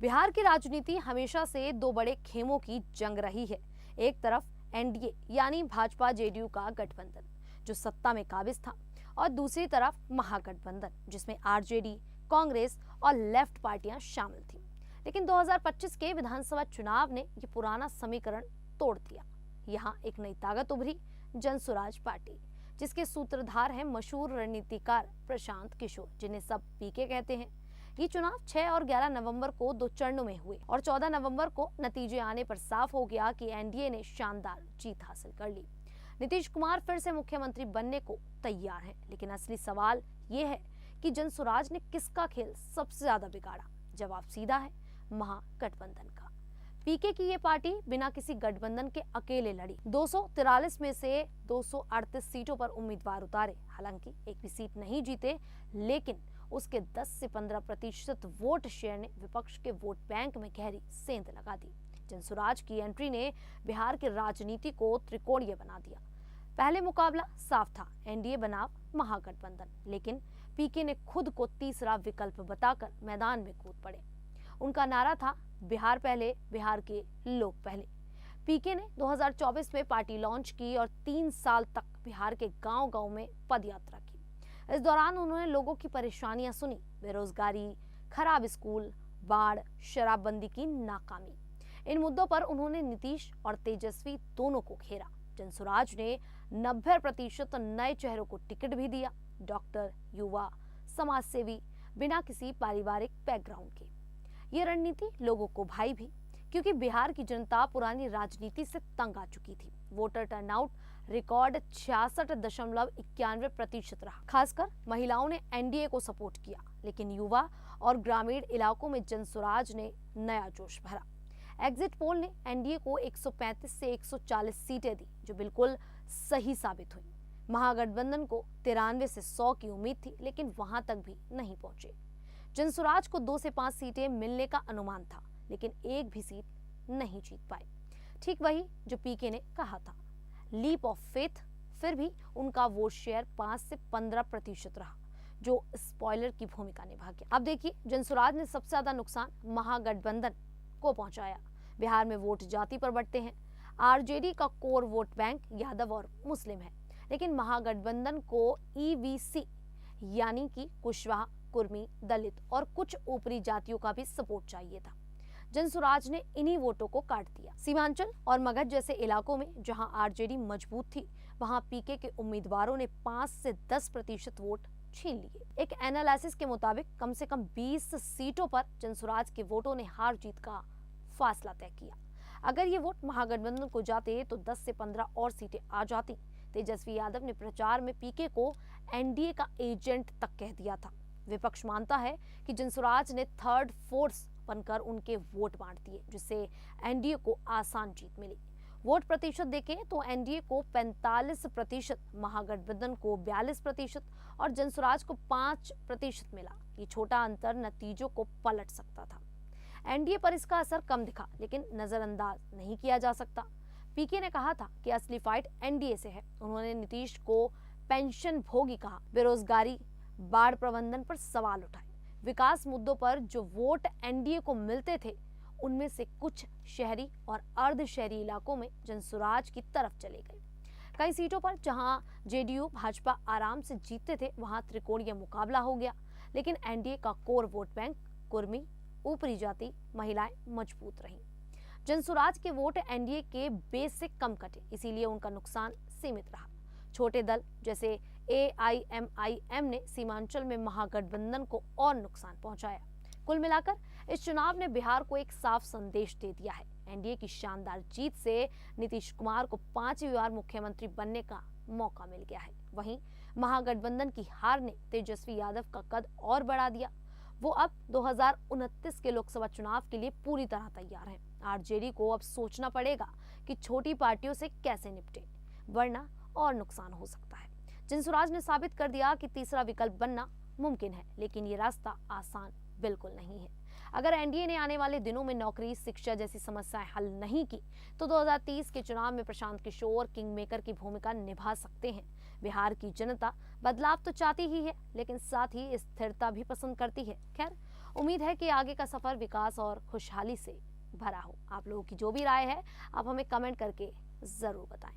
बिहार की राजनीति हमेशा से दो बड़े खेमों की जंग रही है। एक तरफ एनडीए यानी भाजपा जेडीयू का गठबंधन जो सत्ता में काबिज था, और दूसरी तरफ महागठबंधन जिसमें आरजेडी, कांग्रेस और लेफ्ट पार्टियां शामिल थीं। लेकिन 2025 के विधानसभा चुनाव ने ये पुराना समीकरण तोड़ दिया। यहाँ एक नई ताकत उभरी, जनसुराज पार्टी, जिसके सूत्रधार हैं मशहूर रणनीतिकार प्रशांत किशोर, जिन्हें सब पीके कहते हैं। ये चुनाव 6 और 11 नवंबर को दो चरणों में हुए और 14 नवंबर को नतीजे आने पर साफ हो गया कि एनडीए ने शानदार जीत हासिल कर ली। नीतीश कुमार फिर से मुख्यमंत्री बनने को तैयार हैं, लेकिन असली सवाल ये है कि जनसुराज ने किसका खेल सबसे ज्यादा बिगाड़ा। जवाब सीधा है, महागठबंधन का। पीके की ये पार्टी बिना किसी गठबंधन के अकेले लड़ी, 243 में से 238 सीटों पर उम्मीदवार उतारे। हालांकि एक भी सीट नहीं जीते, लेकिन उसके 10 से 15% वोट शेयर ने विपक्ष के वोट बैंक में गहरी सेंध लगा दी। जनसुराज की एंट्री ने बिहार की राजनीति को त्रिकोणीय बना दिया। पहले मुकाबला साफ था, एनडीए बनाम महागठबंधन, लेकिन पीके ने खुद को तीसरा विकल्प बताकर मैदान में कूद पड़े। उनका नारा था, बिहार पहले, बिहार के लोग पहले। पीके ने 2024 में पार्टी लॉन्च की और 3 साल तक बिहार के गांव-गांव में पदयात्रा की। इस दौरान उन्होंने लोगों की परेशानियां सुनी, बेरोजगारी, खराब स्कूल, बाढ़, शराबबंदी की नाकामी। इन मुद्दों पर उन्होंने नीतीश और तेजस्वी दोनों को घेरा। जनसुराज ने 90% नए चेहरों को टिकट भी दिया, डॉक्टर, युवा, समाजसेवी, बिना किसी पारिवारिक बैकग्राउंड के। ये रणनीति लोगों को भाई भी, क्योंकि बिहार की जनता पुरानी राजनीति से तंग आ चुकी थी। वोटर टर्नआउट रिकॉर्ड 66.91% रहा। खासकर महिलाओं ने एनडीए को सपोर्ट किया, लेकिन युवा और ग्रामीण इलाकों में जनसुराज ने नया जोश भरा। एग्जिट पोल ने एनडीए को 135 से 140 सीटें दी, जो बिल्कुल सही साबित हुई। महागठबंधन को 93 से 100 की उम्मीद थी, लेकिन वहां तक भी नहीं पहुंचे। जनसुराज को 2 से 5 सीटें मिलने का अनुमान था, लेकिन एक भी सीट नहीं जीत पाए। ठीक वही जो पीके ने कहा था, लीप ऑफ फेथ। फिर भी उनका वोट शेयर 5 से 15% रहा, जो स्पॉइलर की भूमिका निभा गया। अब देखिए, जनसुराज ने सबसे ज्यादा नुकसान महागठबंधन को पहुंचाया। बिहार में वोट जाति पर बंटते हैं। आरजेडी का कोर वोट बैंक यादव और मुस्लिम है, लेकिन महागठबंधन को ईवीसी यानी कि कुशवाहा, कुर्मी, दलित और कुछ ऊपरी जातियों का भी सपोर्ट चाहिए था। जनसुराज ने इन्हीं वोटों को काट दिया। सीमांचल और मगध जैसे इलाकों में जहां आरजेडी मजबूत थी, वहां पीके के उम्मीदवारों ने 5 से 10% वोट छीन लिए। एक एनालिसिस के मुताबिक कम से कम 20 सीटों पर जनसुराज के वोटों ने हार जीत का फासला तय किया। अगर ये वोट महागठबंधन को जाते तो 10 से 15 और सीटें आ जाती। तेजस्वी यादव ने प्रचार में पीके को एनडीए का एजेंट तक कह दिया था। विपक्ष मानता है कि जनसुराज ने थर्ड फोर्स बनकर उनके वोट बांट दिए, जिससे एनडीए को आसान जीत मिली। वोट प्रतिशत देखें तो एनडीए को 45%, महागठबंधन को 42% और जनसुराज को 5% मिला। ये छोटा अंतर नतीजों को पलट सकता था। एनडीए पर इसका असर कम दिखा, लेकिन नजरअंदाज नहीं किया जा सकता। पीके ने कहा था कि असली फाइट एनडीए से है। उन्होंने नीतीश को पेंशन भोगी कहा, बेरोजगारी, बाढ़ प्रबंधन पर सवाल उठाए। विकास मुद्दों पर जो वोट एनडीए को मिलते थे, उनमें से कुछ शहरी और अर्ध शहरी इलाकों में जनसुराज की तरफ चले गए। कई सीटों पर जहां जेडीयू भाजपा आराम से जीतते थे, वहां त्रिकोणीय मुकाबला हो गया। लेकिन एनडीए का कोर वोट बैंक, कुर्मी, ऊपरी जाति, महिलाएं मजबूत रहीं। जनसुराज के वोट एनडीए के बेस से कम कटे, इसीलिए उनका नुकसान सीमित रहा। छोटे दल जैसे एआईएमआईएम ने सीमांचल में महागठबंधन को और नुकसान पहुंचाया। कुल मिलाकर इस चुनाव ने बिहार को एक साफ संदेश दे दिया है। एनडीए की शानदार जीत से नीतीश कुमार को 5वीं बार मुख्यमंत्री बनने का मौका मिल गया है। वहीं महागठबंधन की हार ने तेजस्वी यादव का कद और बढ़ा दिया। वो अब 2029 के लोकसभा चुनाव के लिए पूरी तरह तैयार हैं। आरजेडी को अब सोचना पड़ेगा कि छोटी पार्टियों से कैसे निपटे, वरना और नुकसान हो सकता है। जनसुराज ने साबित कर दिया कि तीसरा विकल्प बनना मुमकिन है, लेकिन ये रास्ता आसान बिल्कुल नहीं है। अगर एनडीए ने आने वाले दिनों में नौकरी, शिक्षा जैसी समस्याएं हल नहीं की, तो 2030 के चुनाव में प्रशांत किशोर किंग मेकर की भूमिका निभा सकते हैं। बिहार की जनता बदलाव तो चाहती ही है, लेकिन साथ ही स्थिरता भी पसंद करती है। खैर, उम्मीद है कि आगे का सफर विकास और खुशहाली से भरा हो। आप लोगों की जो भी राय है आप हमें कमेंट करके जरूर बताएं।